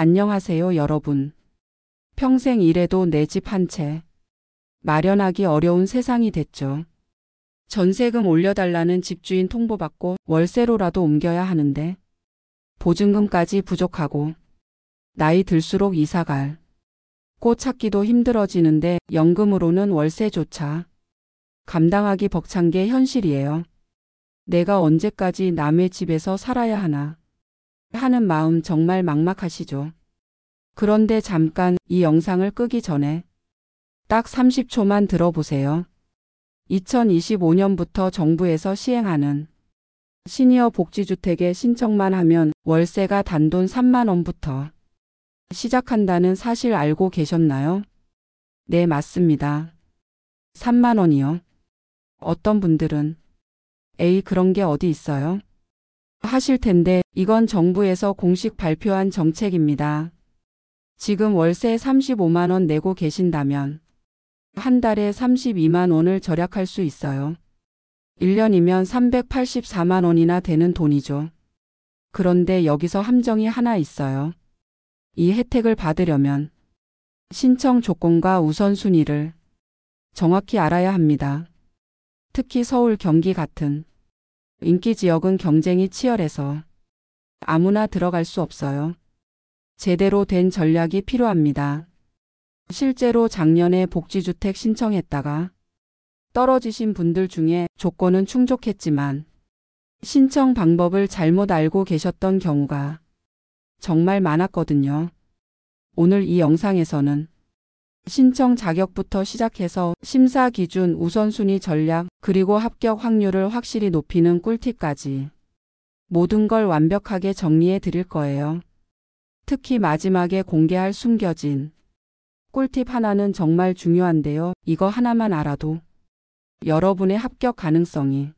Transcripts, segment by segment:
안녕하세요, 여러분. 평생 일해도 내 집 한 채 마련하기 어려운 세상이 됐죠. 전세금 올려달라는 집주인 통보받고 월세로라도 옮겨야 하는데 보증금까지 부족하고 나이 들수록 이사갈 곳 찾기도 힘들어지는데 연금으로는 월세조차 감당하기 벅찬 게 현실이에요. 내가 언제까지 남의 집에서 살아야 하나 하는 마음 정말 막막하시죠. 그런데 잠깐 이 영상을 끄기 전에 딱 30초만 들어보세요. 2025년부터 정부에서 시행하는 시니어 복지주택에 신청만 하면 월세가 단돈 3만 원부터 시작한다는 사실 알고 계셨나요? 네, 맞습니다. 3만 원이요. 어떤 분들은 에이, 그런 게 어디 있어요? 하실 텐데 이건 정부에서 공식 발표한 정책입니다. 지금 월세 35만 원 내고 계신다면 한 달에 32만 원을 절약할 수 있어요. 1년이면 384만 원이나 되는 돈이죠. 그런데 여기서 함정이 하나 있어요. 이 혜택을 받으려면 신청 조건과 우선순위를 정확히 알아야 합니다. 특히 서울, 경기 같은 인기 지역은 경쟁이 치열해서 아무나 들어갈 수 없어요. 제대로 된 전략이 필요합니다. 실제로 작년에 복지주택 신청했다가 떨어지신 분들 중에 조건은 충족했지만 신청 방법을 잘못 알고 계셨던 경우가 정말 많았거든요. 오늘 이 영상에서는 신청 자격부터 시작해서 심사 기준, 우선순위 전략, 그리고 합격 확률을 확실히 높이는 꿀팁까지 모든 걸 완벽하게 정리해 드릴 거예요. 특히 마지막에 공개할 숨겨진 꿀팁 하나는 정말 중요한데요. 이거 하나만 알아도 여러분의 합격 가능성이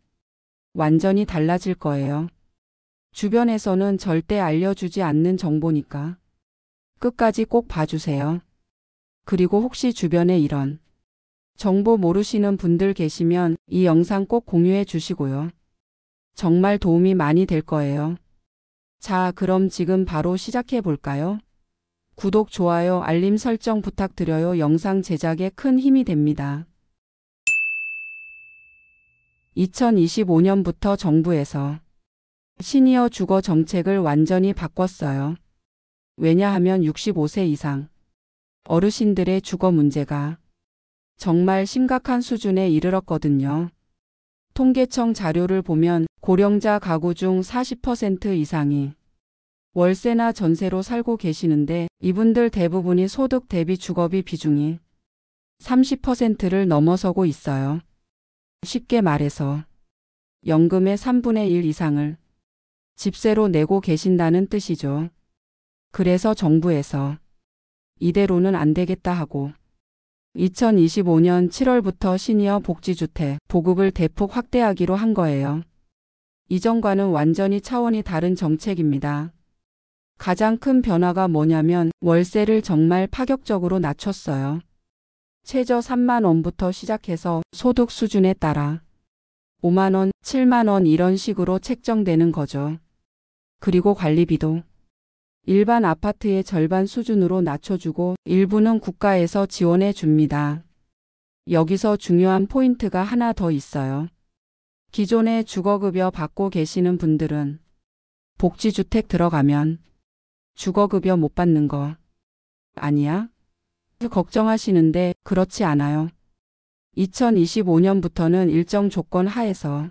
완전히 달라질 거예요. 주변에서는 절대 알려주지 않는 정보니까 끝까지 꼭 봐주세요. 그리고 혹시 주변에 이런 정보 모르시는 분들 계시면 이 영상 꼭 공유해 주시고요. 정말 도움이 많이 될 거예요. 자, 그럼 지금 바로 시작해 볼까요? 구독, 좋아요, 알림 설정 부탁드려요. 영상 제작에 큰 힘이 됩니다. 2025년부터 정부에서 시니어 주거 정책을 완전히 바꿨어요. 왜냐하면 65세 이상 어르신들의 주거 문제가 정말 심각한 수준에 이르렀거든요. 통계청 자료를 보면 고령자 가구 중 40% 이상이 월세나 전세로 살고 계시는데 이분들 대부분이 소득 대비 주거비 비중이 30%를 넘어서고 있어요. 쉽게 말해서 연금의 3분의 1 이상을 집세로 내고 계신다는 뜻이죠. 그래서 정부에서 이대로는 안 되겠다 하고 2025년 7월부터 시니어 복지주택 보급을 대폭 확대하기로 한 거예요. 이전과는 완전히 차원이 다른 정책입니다. 가장 큰 변화가 뭐냐면 월세를 정말 파격적으로 낮췄어요. 최저 3만 원부터 시작해서 소득 수준에 따라 5만 원, 7만 원 이런 식으로 책정되는 거죠. 그리고 관리비도 일반 아파트의 절반 수준으로 낮춰주고 일부는 국가에서 지원해 줍니다. 여기서 중요한 포인트가 하나 더 있어요. 기존에 주거급여 받고 계시는 분들은 복지주택 들어가면 주거급여 못 받는 거 아니야? 걱정하시는데 그렇지 않아요. 2025년부터는 일정 조건 하에서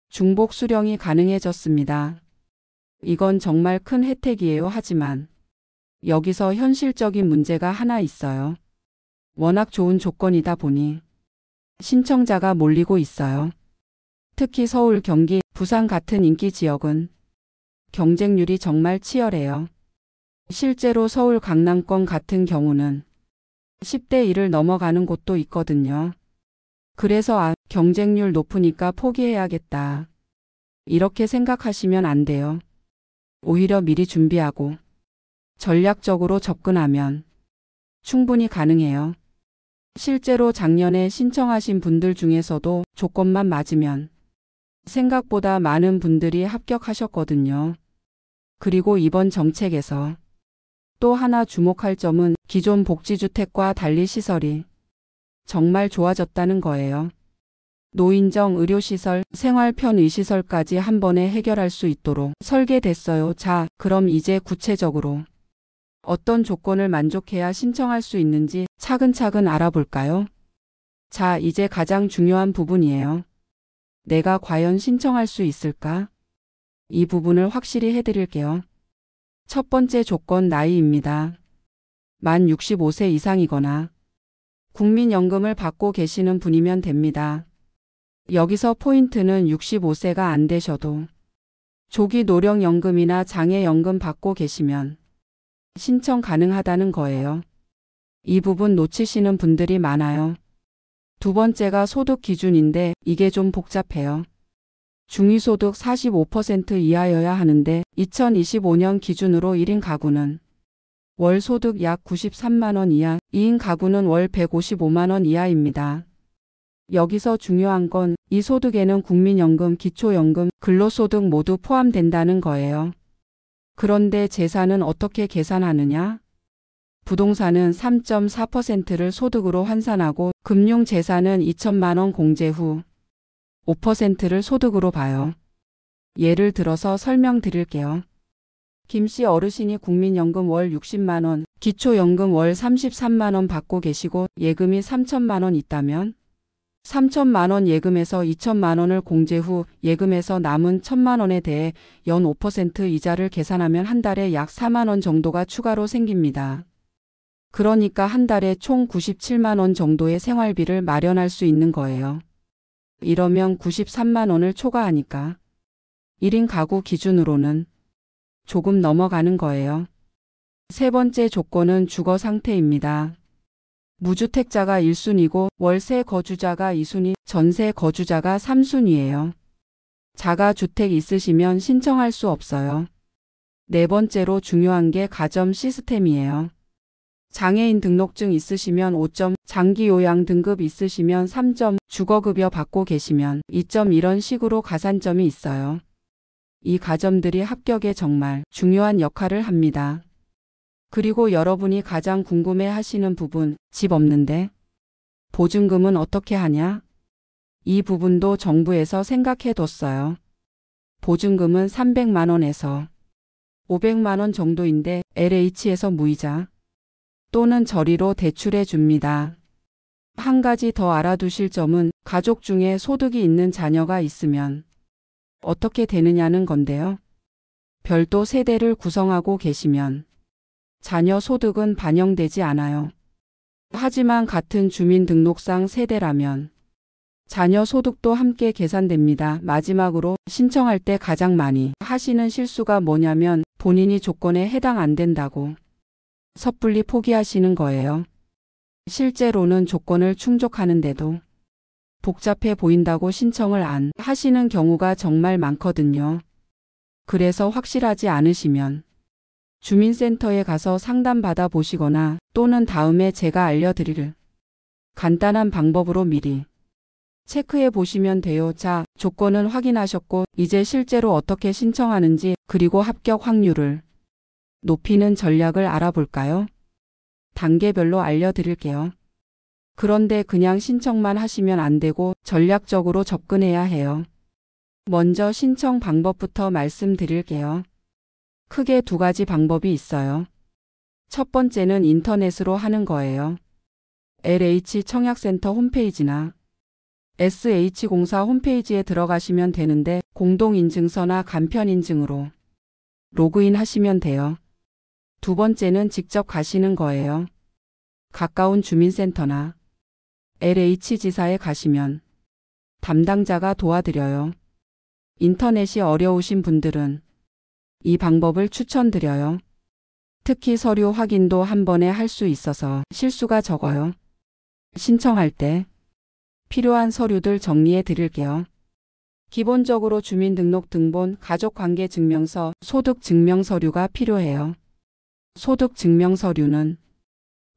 중복 수령이 가능해졌습니다. 이건 정말 큰 혜택이에요. 하지만 여기서 현실적인 문제가 하나 있어요. 워낙 좋은 조건이다 보니 신청자가 몰리고 있어요. 특히 서울, 경기, 부산 같은 인기 지역은 경쟁률이 정말 치열해요. 실제로 서울 강남권 같은 경우는 10대 1을 넘어가는 곳도 있거든요. 그래서 경쟁률 높으니까 포기해야겠다. 이렇게 생각하시면 안 돼요. 오히려 미리 준비하고 전략적으로 접근하면 충분히 가능해요. 실제로 작년에 신청하신 분들 중에서도 조건만 맞으면 생각보다 많은 분들이 합격하셨거든요. 그리고 이번 정책에서 또 하나 주목할 점은 기존 복지주택과 달리 시설이 정말 좋아졌다는 거예요. 노인정 의료시설, 생활 편의시설까지 한 번에 해결할 수 있도록 설계됐어요. 자, 그럼 이제 구체적으로 어떤 조건을 만족해야 신청할 수 있는지 차근차근 알아볼까요? 자, 이제 가장 중요한 부분이에요. 내가 과연 신청할 수 있을까? 이 부분을 확실히 해드릴게요. 첫 번째 조건 나이입니다. 만 65세 이상이거나 국민연금을 받고 계시는 분이면 됩니다. 여기서 포인트는 65세가 안 되셔도 조기 노령연금이나 장애연금 받고 계시면 신청 가능하다는 거예요. 이 부분 놓치시는 분들이 많아요. 두 번째가 소득 기준인데 이게 좀 복잡해요. 중위소득 45% 이하여야 하는데 2025년 기준으로 1인 가구는 월 소득 약 93만 원 이하, 2인 가구는 월 155만 원 이하입니다. 여기서 중요한 건 이 소득에는 국민연금, 기초연금, 근로소득 모두 포함된다는 거예요. 그런데 재산은 어떻게 계산하느냐? 부동산은 3.4%를 소득으로 환산하고 금융재산은 2천만 원 공제 후 5%를 소득으로 봐요. 예를 들어서 설명드릴게요. 김씨 어르신이 국민연금 월 60만 원, 기초연금 월 33만 원 받고 계시고 예금이 3천만 원 있다면 3천만 원 예금에서 2천만 원을 공제 후 예금에서 남은 1천만 원에 대해 연 5% 이자를 계산하면 한 달에 약 4만 원 정도가 추가로 생깁니다. 그러니까 한 달에 총 97만 원 정도의 생활비를 마련할 수 있는 거예요. 이러면 93만 원을 초과하니까 1인 가구 기준으로는 조금 넘어가는 거예요. 세 번째 조건은 주거 상태입니다. 무주택자가 1순위고 월세 거주자가 2순위, 전세 거주자가 3순위예요. 자가주택 있으시면 신청할 수 없어요. 네 번째로 중요한 게 가점 시스템이에요. 장애인 등록증 있으시면 5점, 장기요양 등급 있으시면 3점, 주거급여 받고 계시면 2점 이런 식으로 가산점이 있어요. 이 가점들이 합격에 정말 중요한 역할을 합니다. 그리고 여러분이 가장 궁금해 하시는 부분, 집 없는데 보증금은 어떻게 하냐? 이 부분도 정부에서 생각해 뒀어요. 보증금은 300만 원에서 500만 원 정도인데 LH에서 무이자 또는 저리로 대출해 줍니다. 한 가지 더 알아두실 점은 가족 중에 소득이 있는 자녀가 있으면 어떻게 되느냐는 건데요. 별도 세대를 구성하고 계시면 자녀 소득은 반영되지 않아요. 하지만 같은 주민등록상 세대라면 자녀 소득도 함께 계산됩니다. 마지막으로 신청할 때 가장 많이 하시는 실수가 뭐냐면 본인이 조건에 해당 안 된다고 섣불리 포기하시는 거예요. 실제로는 조건을 충족하는데도 복잡해 보인다고 신청을 안 하시는 경우가 정말 많거든요. 그래서 확실하지 않으시면 주민센터에 가서 상담받아 보시거나 또는 다음에 제가 알려드릴 간단한 방법으로 미리 체크해 보시면 돼요. 자, 조건은 확인하셨고 이제 실제로 어떻게 신청하는지 그리고 합격 확률을 높이는 전략을 알아볼까요? 단계별로 알려드릴게요. 그런데 그냥 신청만 하시면 안 되고 전략적으로 접근해야 해요. 먼저 신청 방법부터 말씀드릴게요. 크게 두 가지 방법이 있어요. 첫 번째는 인터넷으로 하는 거예요. LH 청약센터 홈페이지나 SH공사 홈페이지에 들어가시면 되는데 공동인증서나 간편인증으로 로그인 하시면 돼요. 두 번째는 직접 가시는 거예요. 가까운 주민센터나 LH지사에 가시면 담당자가 도와드려요. 인터넷이 어려우신 분들은 이 방법을 추천드려요. 특히 서류 확인도 한 번에 할 수 있어서 실수가 적어요. 신청할 때 필요한 서류들 정리해 드릴게요. 기본적으로 주민등록등본, 가족관계증명서, 소득증명서류가 필요해요. 소득증명서류는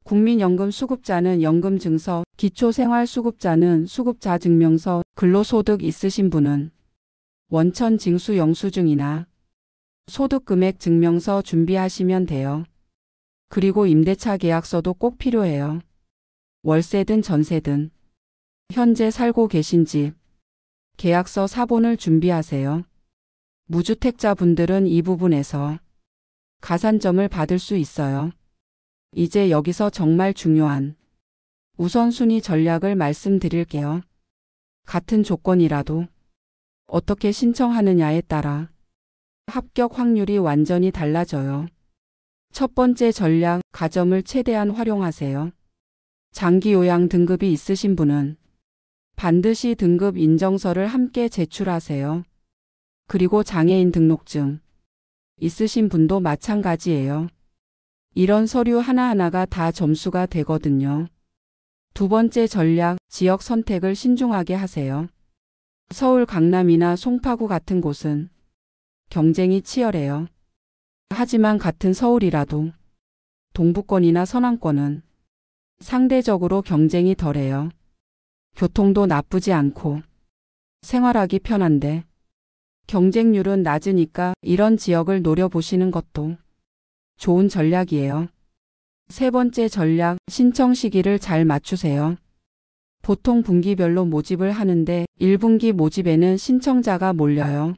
국민연금 수급자는 연금증서, 기초생활수급자는 수급자증명서, 근로소득 있으신 분은 원천징수 영수증이나 소득금액 증명서 준비하시면 돼요. 그리고 임대차 계약서도 꼭 필요해요. 월세든 전세든 현재 살고 계신 집 계약서 사본을 준비하세요. 무주택자분들은 이 부분에서 가산점을 받을 수 있어요. 이제 여기서 정말 중요한 우선순위 전략을 말씀드릴게요. 같은 조건이라도 어떻게 신청하느냐에 따라 합격 확률이 완전히 달라져요. 첫 번째 전략, 가점을 최대한 활용하세요. 장기 요양 등급이 있으신 분은 반드시 등급 인정서를 함께 제출하세요. 그리고 장애인 등록증 있으신 분도 마찬가지예요. 이런 서류 하나하나가 다 점수가 되거든요. 두 번째 전략, 지역 선택을 신중하게 하세요. 서울 강남이나 송파구 같은 곳은 경쟁이 치열해요. 하지만 같은 서울이라도 동부권이나 서남권은 상대적으로 경쟁이 덜해요. 교통도 나쁘지 않고 생활하기 편한데 경쟁률은 낮으니까 이런 지역을 노려보시는 것도 좋은 전략이에요. 세 번째 전략, 신청 시기를 잘 맞추세요. 보통 분기별로 모집을 하는데 1분기 모집에는 신청자가 몰려요.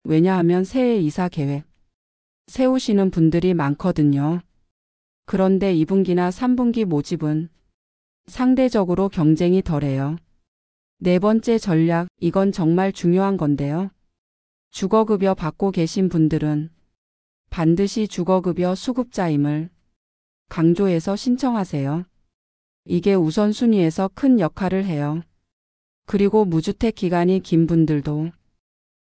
왜냐하면 새해 이사 계획 세우시는 분들이 많거든요. 그런데 2분기나 3분기 모집은 상대적으로 경쟁이 덜해요. 네 번째 전략, 이건 정말 중요한 건데요. 주거급여 받고 계신 분들은 반드시 주거급여 수급자임을 강조해서 신청하세요. 이게 우선순위에서 큰 역할을 해요. 그리고 무주택 기간이 긴 분들도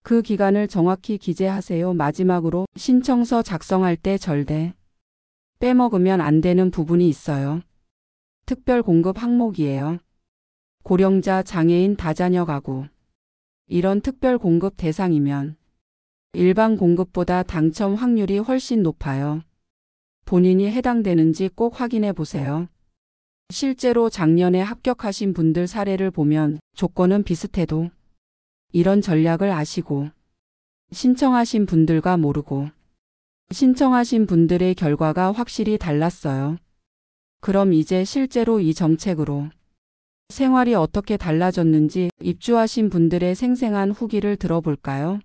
그 기간을 정확히 기재하세요. 마지막으로 신청서 작성할 때 절대 빼먹으면 안 되는 부분이 있어요. 특별 공급 항목이에요. 고령자, 장애인, 다자녀 가구. 이런 특별 공급 대상이면 일반 공급보다 당첨 확률이 훨씬 높아요. 본인이 해당되는지 꼭 확인해 보세요. 실제로 작년에 합격하신 분들 사례를 보면 조건은 비슷해도 이런 전략을 아시고 신청하신 분들과 모르고 신청하신 분들의 결과가 확실히 달랐어요. 그럼 이제 실제로 이 정책으로 생활이 어떻게 달라졌는지 입주하신 분들의 생생한 후기를 들어볼까요?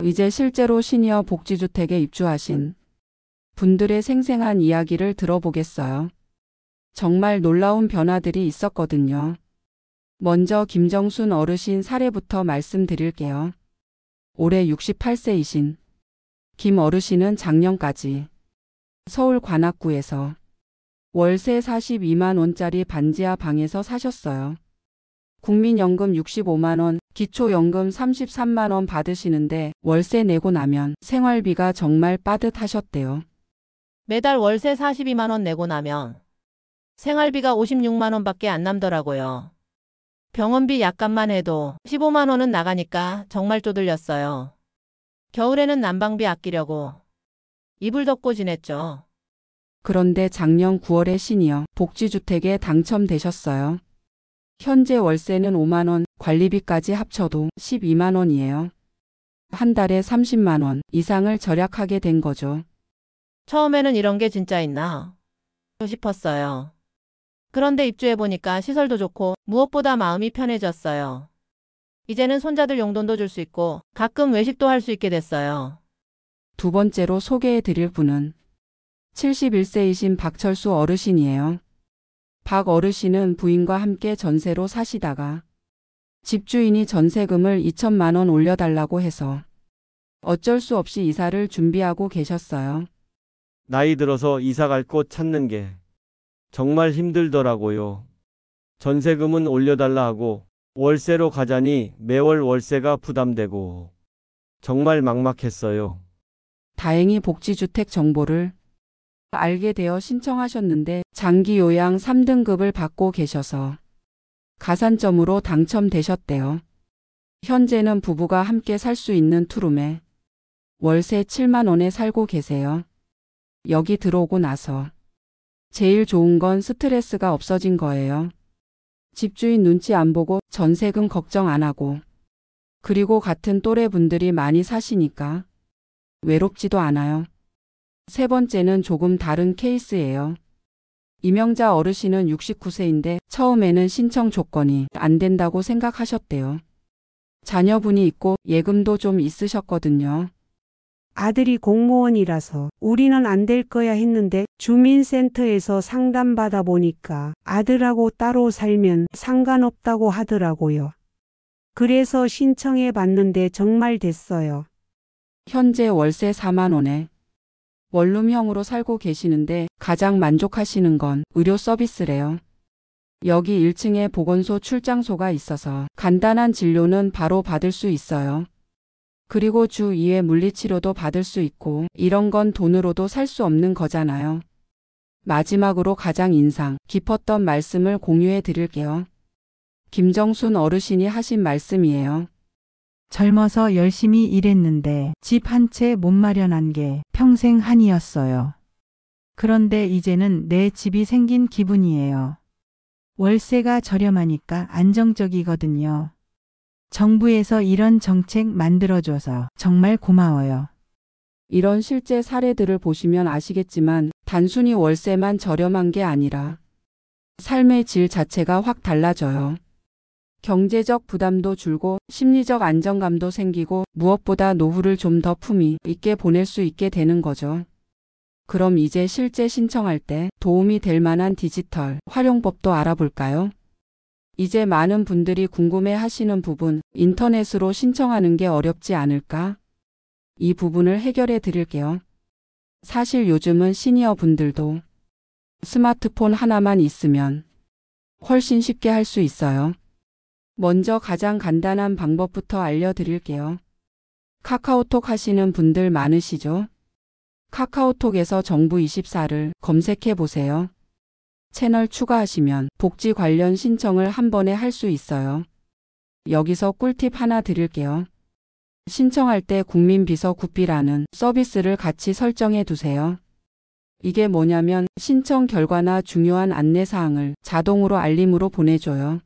이제 실제로 시니어 복지주택에 입주하신 분들의 생생한 이야기를 들어보겠어요. 정말 놀라운 변화들이 있었거든요. 먼저 김정순 어르신 사례부터 말씀드릴게요. 올해 68세이신 김 어르신은 작년까지 서울 관악구에서 월세 42만 원짜리 반지하 방에서 사셨어요. 국민연금 65만 원, 기초연금 33만 원 받으시는데 월세 내고 나면 생활비가 정말 빠듯하셨대요. 매달 월세 42만 원 내고 나면 생활비가 56만 원밖에 안 남더라고요. 병원비 약값만 해도 15만 원은 나가니까 정말 쪼들렸어요. 겨울에는 난방비 아끼려고 이불 덮고 지냈죠. 그런데 작년 9월에 시니어 복지주택에 당첨되셨어요. 현재 월세는 5만 원, 관리비까지 합쳐도 12만 원이에요. 한 달에 30만 원 이상을 절약하게 된 거죠. 처음에는 이런 게 진짜 있나 싶었어요. 그런데 입주해보니까 시설도 좋고 무엇보다 마음이 편해졌어요. 이제는 손자들 용돈도 줄 수 있고 가끔 외식도 할 수 있게 됐어요. 두 번째로 소개해 드릴 분은 71세이신 박철수 어르신이에요. 박 어르신은 부인과 함께 전세로 사시다가 집주인이 전세금을 2천만 원 올려달라고 해서 어쩔 수 없이 이사를 준비하고 계셨어요. 나이 들어서 이사 갈 곳 찾는 게 정말 힘들더라고요. 전세금은 올려달라 하고 월세로 가자니 매월 월세가 부담되고 정말 막막했어요. 다행히 복지주택 정보를 알게 되어 신청하셨는데 장기 요양 3등급을 받고 계셔서 가산점으로 당첨되셨대요. 현재는 부부가 함께 살 수 있는 투룸에 월세 7만 원에 살고 계세요. 여기 들어오고 나서 제일 좋은 건 스트레스가 없어진 거예요. 집주인 눈치 안 보고 전세금 걱정 안 하고 그리고 같은 또래 분들이 많이 사시니까 외롭지도 않아요. 세 번째는 조금 다른 케이스예요. 임영자 어르신은 69세인데 처음에는 신청 조건이 안 된다고 생각하셨대요. 자녀분이 있고 예금도 좀 있으셨거든요. 아들이 공무원이라서 우리는 안 될 거야 했는데 주민센터에서 상담받아 보니까 아들하고 따로 살면 상관없다고 하더라고요. 그래서 신청해 봤는데 정말 됐어요. 현재 월세 4만 원에 원룸형으로 살고 계시는데 가장 만족하시는 건 의료 서비스래요. 여기 1층에 보건소 출장소가 있어서 간단한 진료는 바로 받을 수 있어요. 그리고 주 2회 물리치료도 받을 수 있고 이런 건 돈으로도 살 수 없는 거잖아요. 마지막으로 가장 인상 깊었던 말씀을 공유해 드릴게요. 김정순 어르신이 하신 말씀이에요. 젊어서 열심히 일했는데 집 한 채 못 마련한 게 평생 한이었어요. 그런데 이제는 내 집이 생긴 기분이에요. 월세가 저렴하니까 안정적이거든요. 정부에서 이런 정책 만들어줘서 정말 고마워요. 이런 실제 사례들을 보시면 아시겠지만 단순히 월세만 저렴한 게 아니라 삶의 질 자체가 확 달라져요. 경제적 부담도 줄고 심리적 안정감도 생기고 무엇보다 노후를 좀 더 품위 있게 보낼 수 있게 되는 거죠. 그럼 이제 실제 신청할 때 도움이 될 만한 디지털 활용법도 알아볼까요? 이제 많은 분들이 궁금해 하시는 부분, 인터넷으로 신청하는 게 어렵지 않을까? 이 부분을 해결해 드릴게요. 사실 요즘은 시니어 분들도 스마트폰 하나만 있으면 훨씬 쉽게 할 수 있어요. 먼저 가장 간단한 방법부터 알려드릴게요. 카카오톡 하시는 분들 많으시죠? 카카오톡에서 정부24를 검색해 보세요. 채널 추가하시면 복지 관련 신청을 한 번에 할 수 있어요. 여기서 꿀팁 하나 드릴게요. 신청할 때 국민비서 구비라는 서비스를 같이 설정해 두세요. 이게 뭐냐면 신청 결과나 중요한 안내사항을 자동으로 알림으로 보내줘요.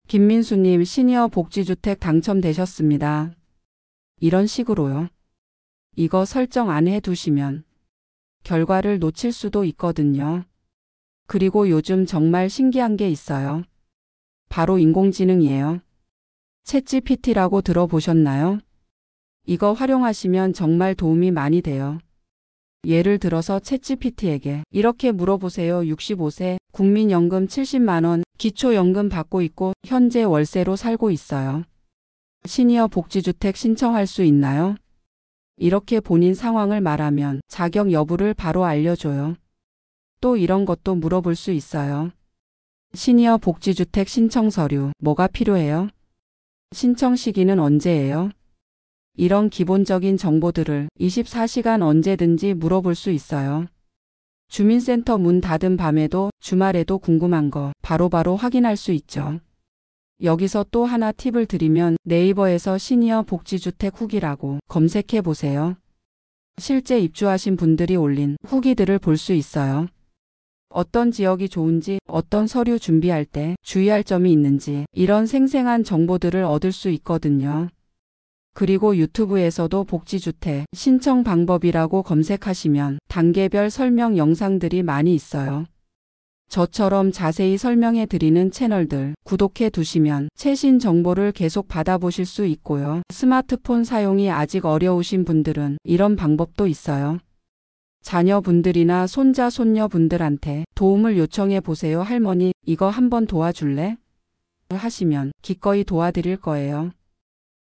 김민수님 시니어 복지주택 당첨되셨습니다. 이런 식으로요. 이거 설정 안 해두시면 결과를 놓칠 수도 있거든요. 그리고 요즘 정말 신기한 게 있어요. 바로 인공지능이에요. 챗GPT라고 들어보셨나요? 이거 활용하시면 정말 도움이 많이 돼요. 예를 들어서 챗GPT에게 이렇게 물어보세요. 65세, 국민연금 70만 원, 기초연금 받고 있고 현재 월세로 살고 있어요. 시니어 복지주택 신청할 수 있나요? 이렇게 본인 상황을 말하면 자격 여부를 바로 알려줘요. 또 이런 것도 물어볼 수 있어요. 시니어 복지주택 신청 서류 뭐가 필요해요? 신청 시기는 언제예요? 이런 기본적인 정보들을 24시간 언제든지 물어볼 수 있어요. 주민센터 문 닫은 밤에도 주말에도 궁금한 거 바로바로 확인할 수 있죠. 여기서 또 하나 팁을 드리면 네이버에서 시니어 복지주택 후기라고 검색해 보세요. 실제 입주하신 분들이 올린 후기들을 볼 수 있어요. 어떤 지역이 좋은지, 어떤 서류 준비할 때 주의할 점이 있는지 이런 생생한 정보들을 얻을 수 있거든요. 그리고 유튜브에서도 복지주택 신청 방법이라고 검색하시면 단계별 설명 영상들이 많이 있어요. 저처럼 자세히 설명해 드리는 채널들 구독해 두시면 최신 정보를 계속 받아보실 수 있고요. 스마트폰 사용이 아직 어려우신 분들은 이런 방법도 있어요. 자녀분들이나 손자, 손녀분들한테 도움을 요청해 보세요. 할머니, 이거 한번 도와줄래? 하시면 기꺼이 도와드릴 거예요.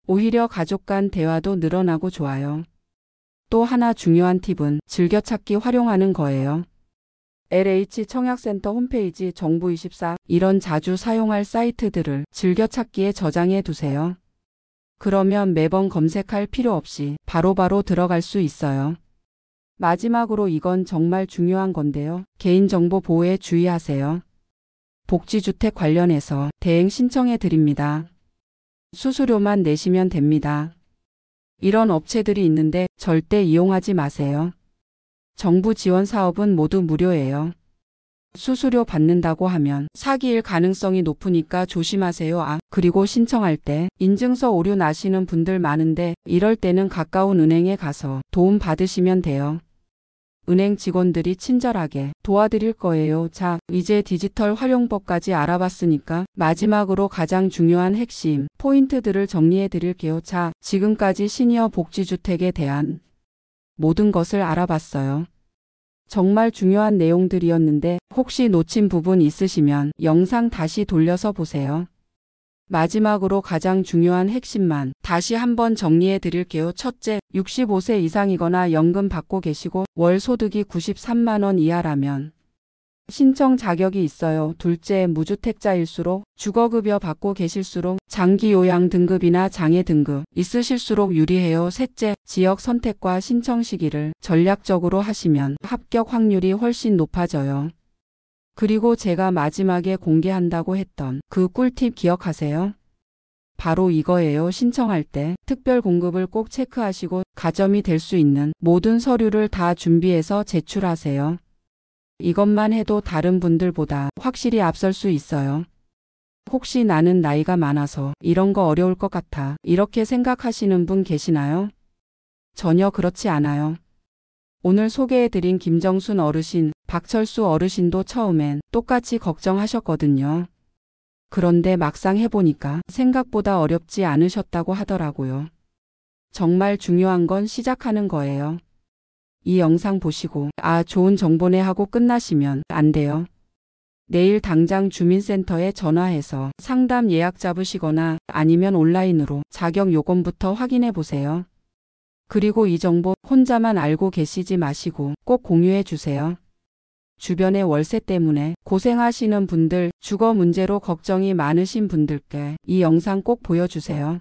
오히려 가족 간 대화도 늘어나고 좋아요. 또 하나 중요한 팁은 즐겨찾기 활용하는 거예요. LH 청약센터 홈페이지 정부24 이런 자주 사용할 사이트들을 즐겨찾기에 저장해 두세요. 그러면 매번 검색할 필요 없이 바로바로 들어갈 수 있어요. 마지막으로 이건 정말 중요한 건데요. 개인정보 보호에 주의하세요. 복지주택 관련해서 대행 신청해 드립니다. 수수료만 내시면 됩니다. 이런 업체들이 있는데 절대 이용하지 마세요. 정부 지원 사업은 모두 무료예요. 수수료 받는다고 하면 사기일 가능성이 높으니까 조심하세요. 그리고 신청할 때 인증서 오류 나시는 분들 많은데 이럴 때는 가까운 은행에 가서 도움 받으시면 돼요. 은행 직원들이 친절하게 도와드릴 거예요. 자, 이제 디지털 활용법까지 알아봤으니까 마지막으로 가장 중요한 핵심 포인트들을 정리해 드릴게요. 자, 지금까지 시니어 복지주택에 대한 모든 것을 알아봤어요. 정말 중요한 내용들이었는데 혹시 놓친 부분 있으시면 영상 다시 돌려서 보세요. 마지막으로 가장 중요한 핵심만 다시 한번 정리해 드릴게요. 첫째, 65세 이상이거나 연금 받고 계시고 월 소득이 93만 원 이하라면 신청 자격이 있어요. 둘째, 무주택자일수록 주거급여 받고 계실수록 장기요양 등급이나 장애 등급 있으실수록 유리해요. 셋째, 지역 선택과 신청 시기를 전략적으로 하시면 합격 확률이 훨씬 높아져요. 그리고 제가 마지막에 공개한다고 했던 그 꿀팁 기억하세요? 바로 이거예요. 신청할 때 특별 공급을 꼭 체크하시고 가점이 될 수 있는 모든 서류를 다 준비해서 제출하세요. 이것만 해도 다른 분들보다 확실히 앞설 수 있어요. 혹시 나는 나이가 많아서 이런 거 어려울 것 같아 이렇게 생각하시는 분 계시나요? 전혀 그렇지 않아요. 오늘 소개해드린 김정순 어르신, 박철수 어르신도 처음엔 똑같이 걱정하셨거든요. 그런데 막상 해보니까 생각보다 어렵지 않으셨다고 하더라고요. 정말 중요한 건 시작하는 거예요. 이 영상 보시고 좋은 정보네 하고 끝나시면 안 돼요. 내일 당장 주민센터에 전화해서 상담 예약 잡으시거나 아니면 온라인으로 자격 요건부터 확인해 보세요. 그리고 이 정보 혼자만 알고 계시지 마시고 꼭 공유해 주세요. 주변의 월세 때문에 고생하시는 분들, 주거 문제로 걱정이 많으신 분들께 이 영상 꼭 보여주세요.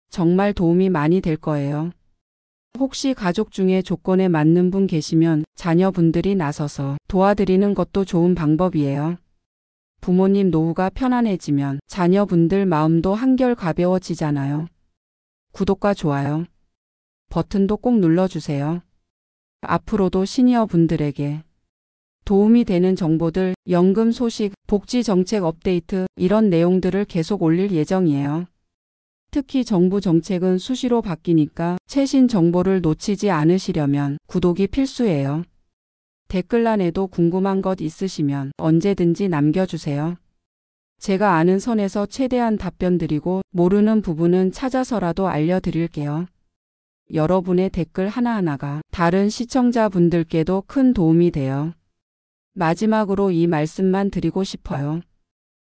정말 도움이 많이 될 거예요. 혹시 가족 중에 조건에 맞는 분 계시면 자녀분들이 나서서 도와드리는 것도 좋은 방법이에요. 부모님 노후가 편안해지면 자녀분들 마음도 한결 가벼워지잖아요. 구독과 좋아요 버튼도 꼭 눌러주세요. 앞으로도 시니어 분들에게 도움이 되는 정보들, 연금 소식, 복지 정책 업데이트 이런 내용들을 계속 올릴 예정이에요. 특히 정부 정책은 수시로 바뀌니까 최신 정보를 놓치지 않으시려면 구독이 필수예요. 댓글란에도 궁금한 것 있으시면 언제든지 남겨주세요. 제가 아는 선에서 최대한 답변 드리고 모르는 부분은 찾아서라도 알려드릴게요. 여러분의 댓글 하나하나가 다른 시청자분들께도 큰 도움이 돼요. 마지막으로 이 말씀만 드리고 싶어요.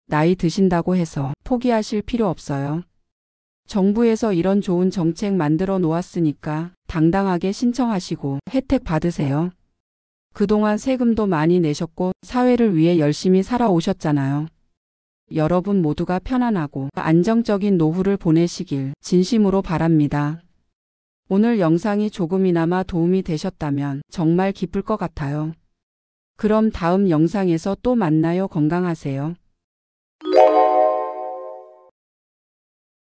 나이 드신다고 해서 포기하실 필요 없어요. 정부에서 이런 좋은 정책 만들어 놓았으니까 당당하게 신청하시고 혜택 받으세요. 그동안 세금도 많이 내셨고 사회를 위해 열심히 살아오셨잖아요. 여러분 모두가 편안하고 안정적인 노후를 보내시길 진심으로 바랍니다. 오늘 영상이 조금이나마 도움이 되셨다면 정말 기쁠 것 같아요. 그럼 다음 영상에서 또 만나요. 건강하세요.